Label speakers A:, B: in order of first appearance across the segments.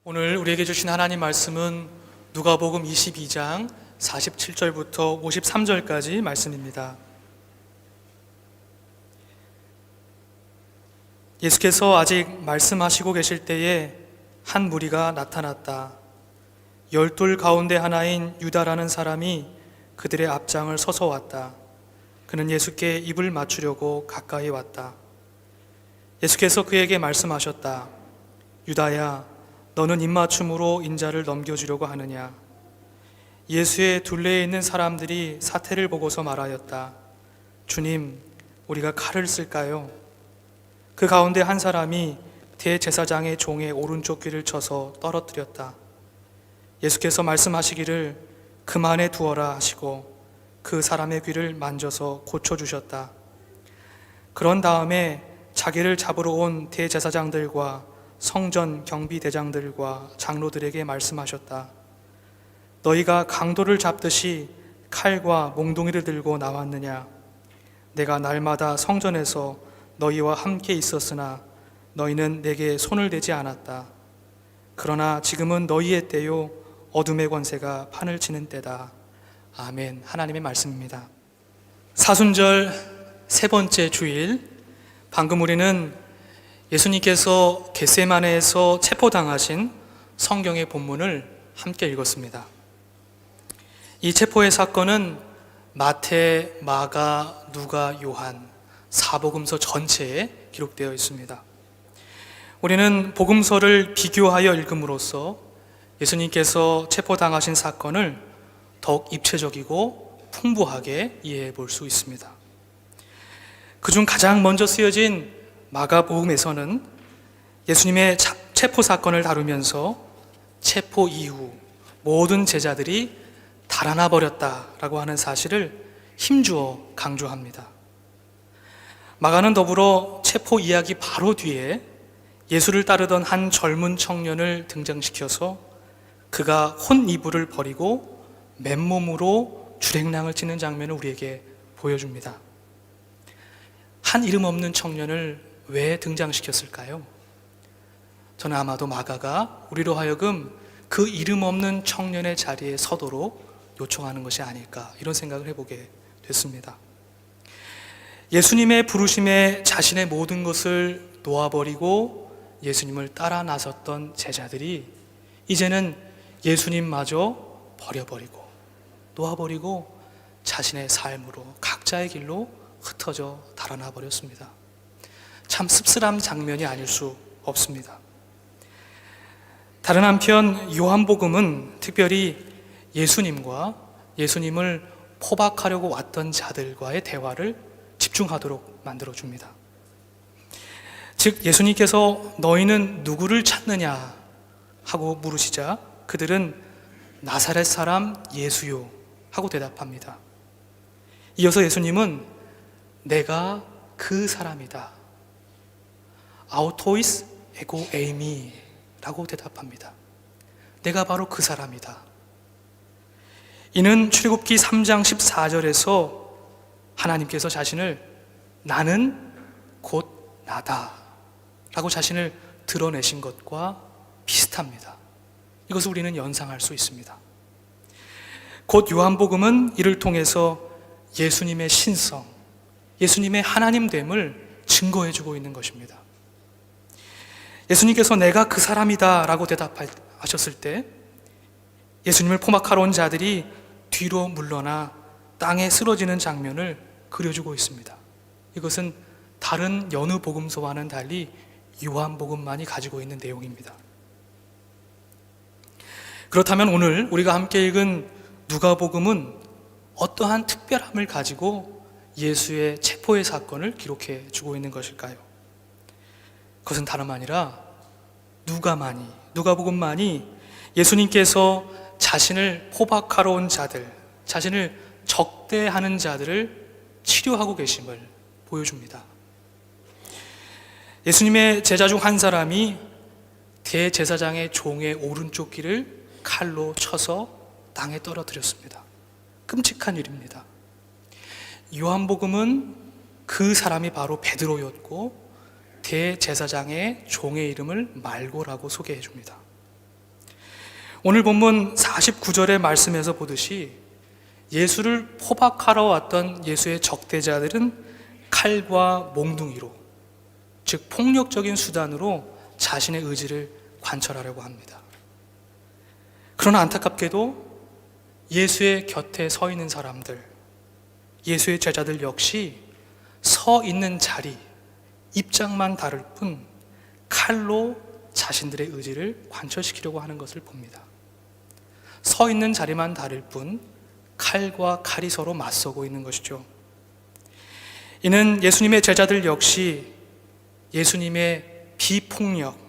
A: 오늘 우리에게 주신 하나님 말씀은 누가복음 22장 47절부터 53절까지 말씀입니다. 예수께서 아직 말씀하시고 계실 때에 한 무리가 나타났다. 12 가운데 하나인 유다라는 사람이 그들의 앞장을 서서 왔다. 그는 예수께 입을 맞추려고 가까이 왔다. 예수께서 그에게 말씀하셨다. 유다야, 너는 입맞춤으로 인자를 넘겨주려고 하느냐? 예수의 둘레에 있는 사람들이 사태를 보고서 말하였다. 주님, 우리가 칼을 쓸까요? 그 가운데 한 사람이 대제사장의 종의 오른쪽 귀를 쳐서 떨어뜨렸다. 예수께서 말씀하시기를 그만해 두어라 하시고 그 사람의 귀를 만져서 고쳐주셨다. 그런 다음에 자기를 잡으러 온 대제사장들과 성전 경비대장들과 장로들에게 말씀하셨다. 너희가 강도를 잡듯이 칼과 몽둥이를 들고 나왔느냐? 내가 날마다 성전에서 너희와 함께 있었으나 너희는 내게 손을 대지 않았다. 그러나 지금은 너희의 때요 어둠의 권세가 판을 치는 때다. 아멘. 하나님의 말씀입니다. 사순절 세 번째 주일, 방금 우리는 예수님께서 겟세마네에서 체포당하신 성경의 본문을 함께 읽었습니다. 이 체포의 사건은 마태, 마가, 누가, 요한 사복음서 전체에 기록되어 있습니다. 우리는 복음서를 비교하여 읽음으로써 예수님께서 체포당하신 사건을 더욱 입체적이고 풍부하게 이해해 볼 수 있습니다. 그중 가장 먼저 쓰여진 마가복음에서는 예수님의 체포 사건을 다루면서 체포 이후 모든 제자들이 달아나 버렸다라고 하는 사실을 힘주어 강조합니다. 마가는 더불어 체포 이야기 바로 뒤에 예수를 따르던 한 젊은 청년을 등장시켜서 그가 혼이불을 버리고 맨몸으로 주랭랑을 치는 장면을 우리에게 보여줍니다. 한 이름 없는 청년을 왜 등장시켰을까요? 저는 아마도 마가가 우리로 하여금 그 이름 없는 청년의 자리에 서도록 요청하는 것이 아닐까, 이런 생각을 해보게 됐습니다. 예수님의 부르심에 자신의 모든 것을 놓아버리고 예수님을 따라 나섰던 제자들이 이제는 예수님마저 버려버리고 놓아버리고 자신의 삶으로 각자의 길로 흩어져 달아나 버렸습니다. 참 씁쓸한 장면이 아닐 수 없습니다. 다른 한편 요한복음은 특별히 예수님과 예수님을 포박하려고 왔던 자들과의 대화를 집중하도록 만들어줍니다. 즉 예수님께서 너희는 누구를 찾느냐 하고 물으시자 그들은 나사렛 사람 예수요 하고 대답합니다. 이어서 예수님은 내가 그 사람이다, 아우토이스 에고 에이미 라고 대답합니다. 내가 바로 그 사람이다. 이는 출애굽기 3장 14절에서 하나님께서 자신을 나는 곧 나다 라고 자신을 드러내신 것과 비슷합니다. 이것을 우리는 연상할 수 있습니다. 곧 요한복음은 이를 통해서 예수님의 신성, 예수님의 하나님됨을 증거해주고 있는 것입니다. 예수님께서 내가 그 사람이다 라고 대답하셨을 때 예수님을 포박하러 온 자들이 뒤로 물러나 땅에 쓰러지는 장면을 그려주고 있습니다. 이것은 다른 여느 복음서와는 달리 요한복음만이 가지고 있는 내용입니다. 그렇다면 오늘 우리가 함께 읽은 누가복음은 어떠한 특별함을 가지고 예수의 체포의 사건을 기록해 주고 있는 것일까요? 그것은 다름 아니라 누가복음만이 예수님께서 자신을 포박하러 온 자들, 자신을 적대하는 자들을 치료하고 계심을 보여줍니다. 예수님의 제자 중 한 사람이 대제사장의 종의 오른쪽 귀를 칼로 쳐서 땅에 떨어뜨렸습니다. 끔찍한 일입니다. 요한복음은 그 사람이 바로 베드로였고 대제사장의 종의 이름을 말고라고 소개해 줍니다. 오늘 본문 49절의 말씀에서 보듯이 예수를 포박하러 왔던 예수의 적대자들은 칼과 몽둥이로, 즉 폭력적인 수단으로 자신의 의지를 관철하려고 합니다. 그러나 안타깝게도 예수의 곁에 서 있는 사람들, 예수의 제자들 역시 서 있는 자리, 입장만 다를 뿐 칼로 자신들의 의지를 관철시키려고 하는 것을 봅니다. 서 있는 자리만 다를 뿐 칼과 칼이 서로 맞서고 있는 것이죠. 이는 예수님의 제자들 역시 예수님의 비폭력,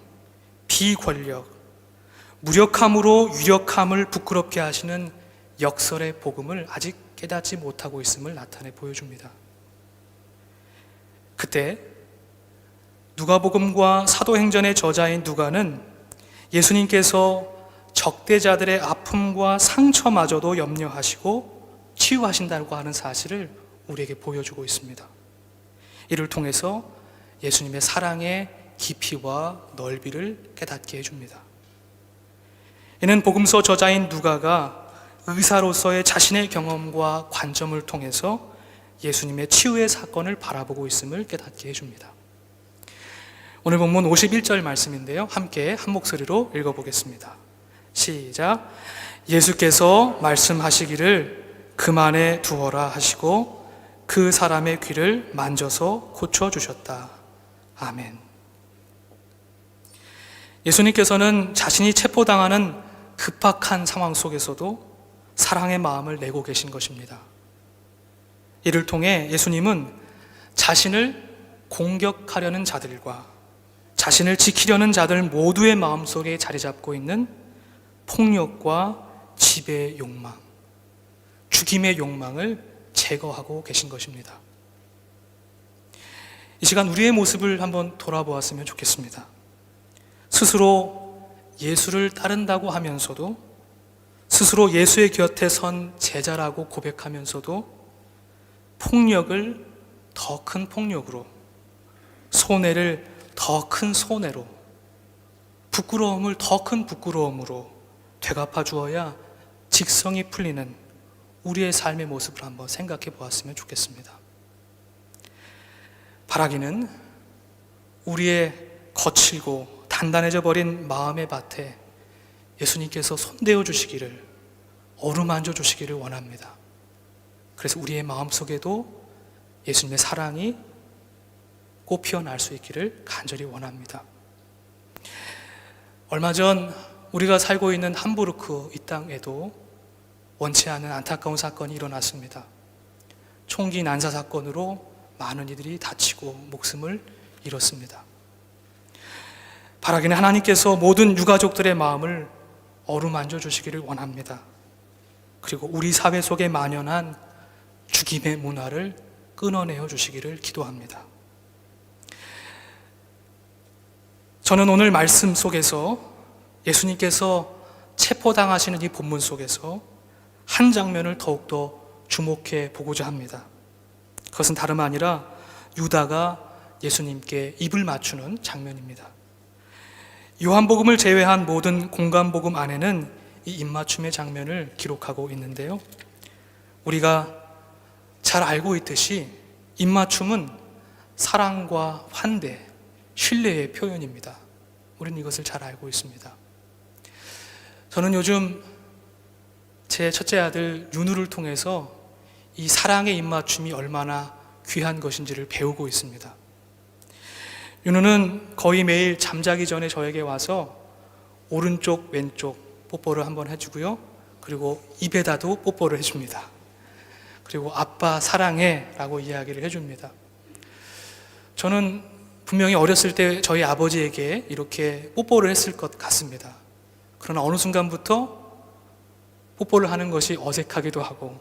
A: 비권력, 무력함으로 유력함을 부끄럽게 하시는 역설의 복음을 아직 깨닫지 못하고 있음을 나타내 보여줍니다. 그때 누가복음과 사도행전의 저자인 누가는 예수님께서 적대자들의 아픔과 상처마저도 염려하시고 치유하신다고 하는 사실을 우리에게 보여주고 있습니다. 이를 통해서 예수님의 사랑의 깊이와 넓이를 깨닫게 해줍니다. 이는 복음서 저자인 누가가 의사로서의 자신의 경험과 관점을 통해서 예수님의 치유의 사건을 바라보고 있음을 깨닫게 해줍니다. 오늘 본문 51절 말씀인데요, 함께 한 목소리로 읽어보겠습니다. 시작. 예수께서 말씀하시기를 그만해 두어라 하시고 그 사람의 귀를 만져서 고쳐주셨다. 아멘. 예수님께서는 자신이 체포당하는 급박한 상황 속에서도 사랑의 마음을 내고 계신 것입니다. 이를 통해 예수님은 자신을 공격하려는 자들과 자신을 지키려는 자들 모두의 마음속에 자리 잡고 있는 폭력과 지배의 욕망, 죽임의 욕망을 제거하고 계신 것입니다. 이 시간 우리의 모습을 한번 돌아보았으면 좋겠습니다. 스스로 예수를 따른다고 하면서도, 스스로 예수의 곁에 선 제자라고 고백하면서도 폭력을 더 큰 폭력으로, 손해를 더 큰 손해로, 부끄러움을 더 큰 부끄러움으로 되갚아 주어야 직성이 풀리는 우리의 삶의 모습을 한번 생각해 보았으면 좋겠습니다. 바라기는 우리의 거칠고 단단해져 버린 마음의 밭에 예수님께서 손대어 주시기를, 어루만져 주시기를 원합니다. 그래서 우리의 마음속에도 예수님의 사랑이 꽃 피어날 수 있기를 간절히 원합니다. 얼마 전 우리가 살고 있는 함부르크 이 땅에도 원치 않은 안타까운 사건이 일어났습니다. 총기 난사 사건으로 많은 이들이 다치고 목숨을 잃었습니다. 바라기는 하나님께서 모든 유가족들의 마음을 어루만져 주시기를 원합니다. 그리고 우리 사회 속에 만연한 죽임의 문화를 끊어내어 주시기를 기도합니다. 저는 오늘 말씀 속에서 예수님께서 체포당하시는 이 본문 속에서 한 장면을 더욱더 주목해 보고자 합니다. 그것은 다름 아니라 유다가 예수님께 입을 맞추는 장면입니다. 요한복음을 제외한 모든 공간복음 안에는 이 입맞춤의 장면을 기록하고 있는데요, 우리가 잘 알고 있듯이 입맞춤은 사랑과 환대, 신뢰의 표현입니다. 우리는 이것을 잘 알고 있습니다. 저는 요즘 제 첫째 아들 윤우를 통해서 이 사랑의 입맞춤이 얼마나 귀한 것인지를 배우고 있습니다. 윤우는 거의 매일 잠자기 전에 저에게 와서 오른쪽 왼쪽 뽀뽀를 한번 해주고요, 그리고 입에다도 뽀뽀를 해줍니다. 그리고 아빠 사랑해 라고 이야기를 해줍니다. 저는 분명히 어렸을 때 저희 아버지에게 이렇게 뽀뽀를 했을 것 같습니다. 그러나 어느 순간부터 뽀뽀를 하는 것이 어색하기도 하고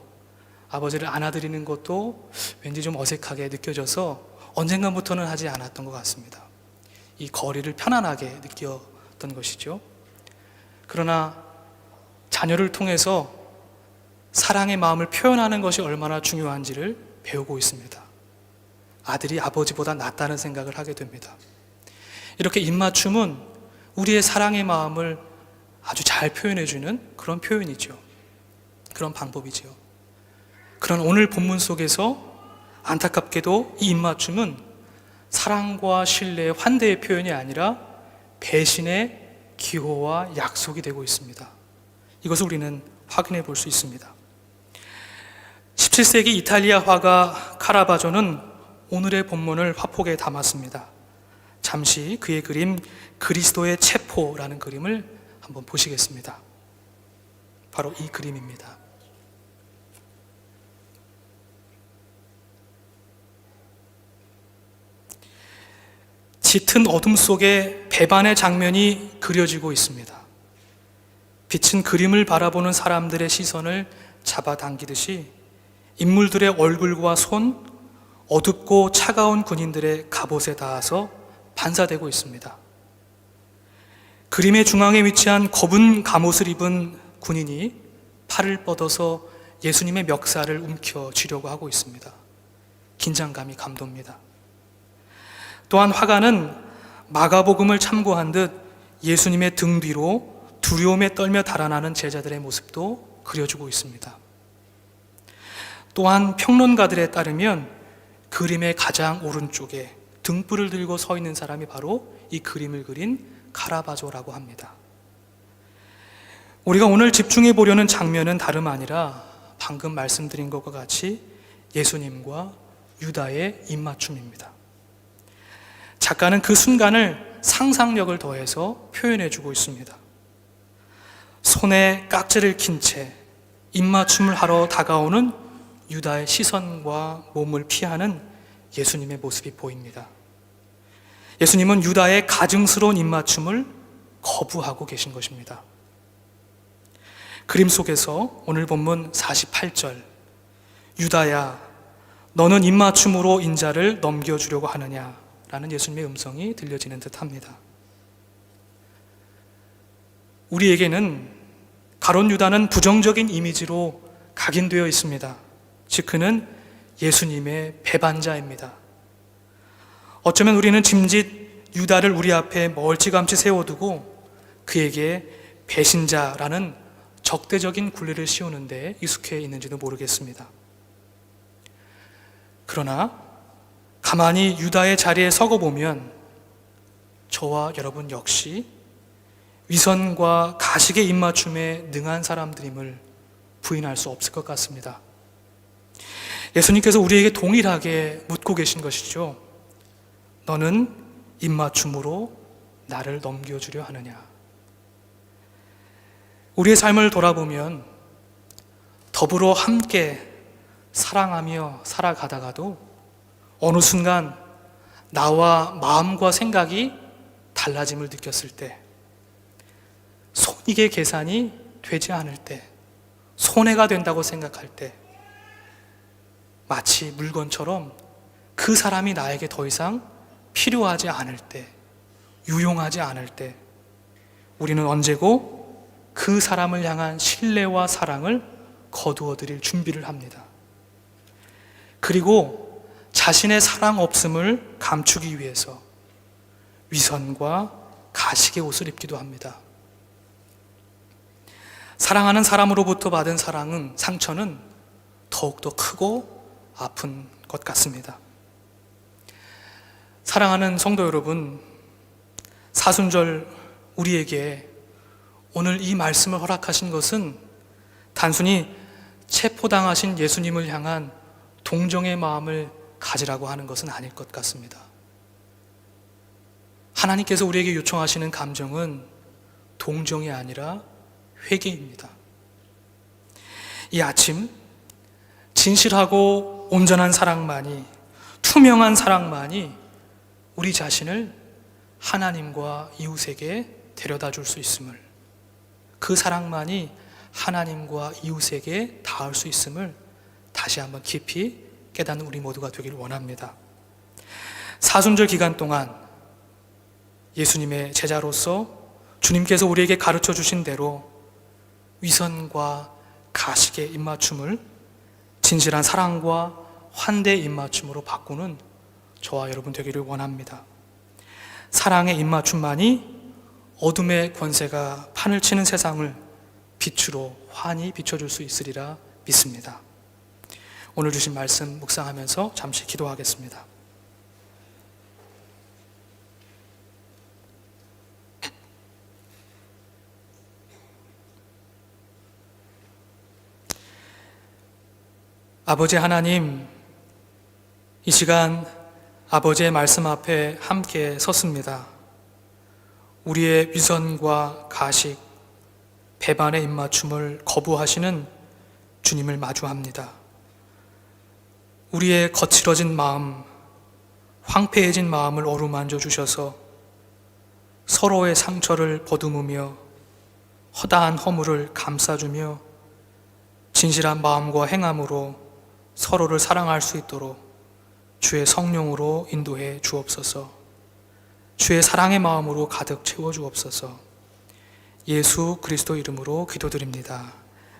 A: 아버지를 안아드리는 것도 왠지 좀 어색하게 느껴져서 언젠가부터는 하지 않았던 것 같습니다. 이 거리를 편안하게 느꼈던 것이죠. 그러나 자녀를 통해서 사랑의 마음을 표현하는 것이 얼마나 중요한지를 배우고 있습니다. 아들이 아버지보다 낫다는 생각을 하게 됩니다. 이렇게 입맞춤은 우리의 사랑의 마음을 아주 잘 표현해주는 그런 표현이죠. 그런 방법이죠. 그런 오늘 본문 속에서 안타깝게도 이 입맞춤은 사랑과 신뢰의 환대의 표현이 아니라 배신의 기호와 약속이 되고 있습니다. 이것을 우리는 확인해 볼 수 있습니다. 17세기 이탈리아 화가 카라바조는 오늘의 본문을 화폭에 담았습니다. 잠시 그의 그림 그리스도의 체포라는 그림을 한번 보시겠습니다. 바로 이 그림입니다. 짙은 어둠 속에 배반의 장면이 그려지고 있습니다. 빛은 그림을 바라보는 사람들의 시선을 잡아당기듯이 인물들의 얼굴과 손, 어둡고 차가운 군인들의 갑옷에 닿아서 반사되고 있습니다. 그림의 중앙에 위치한 검은 갑옷을 입은 군인이 팔을 뻗어서 예수님의 멱살을 움켜쥐려고 하고 있습니다. 긴장감이 감돕니다. 또한 화가는 마가복음을 참고한 듯 예수님의 등 뒤로 두려움에 떨며 달아나는 제자들의 모습도 그려주고 있습니다. 또한 평론가들에 따르면 그림의 가장 오른쪽에 등불을 들고 서 있는 사람이 바로 이 그림을 그린 카라바조라고 합니다. 우리가 오늘 집중해 보려는 장면은 다름 아니라 방금 말씀드린 것과 같이 예수님과 유다의 입맞춤입니다. 작가는 그 순간을 상상력을 더해서 표현해 주고 있습니다. 손에 깍지를 낀 채 입맞춤을 하러 다가오는 유다의 시선과 몸을 피하는 예수님의 모습이 보입니다. 예수님은 유다의 가증스러운 입맞춤을 거부하고 계신 것입니다. 그림 속에서 오늘 본문 48절, 유다야 너는 입맞춤으로 인자를 넘겨주려고 하느냐 라는 예수님의 음성이 들려지는 듯합니다. 우리에게는 가룟 유다는 부정적인 이미지로 각인되어 있습니다. 즉 그는 예수님의 배반자입니다. 어쩌면 우리는 짐짓 유다를 우리 앞에 멀찌감치 세워두고 그에게 배신자라는 적대적인 굴레를 씌우는 데 익숙해 있는지도 모르겠습니다. 그러나 가만히 유다의 자리에 서고 보면 저와 여러분 역시 위선과 가식의 입맞춤에 능한 사람들임을 부인할 수 없을 것 같습니다. 예수님께서 우리에게 동일하게 묻고 계신 것이죠. 너는 입맞춤으로 나를 넘겨주려 하느냐. 우리의 삶을 돌아보면 더불어 함께 사랑하며 살아가다가도 어느 순간 나와 마음과 생각이 달라짐을 느꼈을 때, 손익의 계산이 되지 않을 때, 손해가 된다고 생각할 때, 마치 물건처럼 그 사람이 나에게 더 이상 필요하지 않을 때, 유용하지 않을 때, 우리는 언제고 그 사람을 향한 신뢰와 사랑을 거두어 드릴 준비를 합니다. 그리고 자신의 사랑 없음을 감추기 위해서 위선과 가식의 옷을 입기도 합니다. 사랑하는 사람으로부터 받은 상처는 더욱더 크고 아픈 것 같습니다. 사랑하는 성도 여러분, 사순절 우리에게 오늘 이 말씀을 허락하신 것은 단순히 체포당하신 예수님을 향한 동정의 마음을 가지라고 하는 것은 아닐 것 같습니다. 하나님께서 우리에게 요청하시는 감정은 동정이 아니라 회개입니다. 이 아침 진실하고 온전한 사랑만이, 투명한 사랑만이 우리 자신을 하나님과 이웃에게 데려다 줄 수 있음을, 그 사랑만이 하나님과 이웃에게 닿을 수 있음을 다시 한번 깊이 깨닫는 우리 모두가 되기를 원합니다. 사순절 기간 동안 예수님의 제자로서 주님께서 우리에게 가르쳐 주신 대로 위선과 가식의 입맞춤을 진실한 사랑과 환대의 입맞춤으로 바꾸는 저와 여러분 되기를 원합니다. 사랑의 입맞춤만이 어둠의 권세가 판을 치는 세상을 빛으로 환히 비춰줄 수 있으리라 믿습니다. 오늘 주신 말씀 묵상하면서 잠시 기도하겠습니다. 아버지 하나님, 이 시간 아버지의 말씀 앞에 함께 섰습니다. 우리의 위선과 가식, 배반의 입맞춤을 거부하시는 주님을 마주합니다. 우리의 거칠어진 마음, 황폐해진 마음을 어루만져 주셔서 서로의 상처를 보듬으며 허다한 허물을 감싸주며 진실한 마음과 행함으로 서로를 사랑할 수 있도록 주의 성령으로 인도해 주옵소서. 주의 사랑의 마음으로 가득 채워 주옵소서. 예수 그리스도 이름으로 기도드립니다.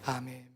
A: 아멘.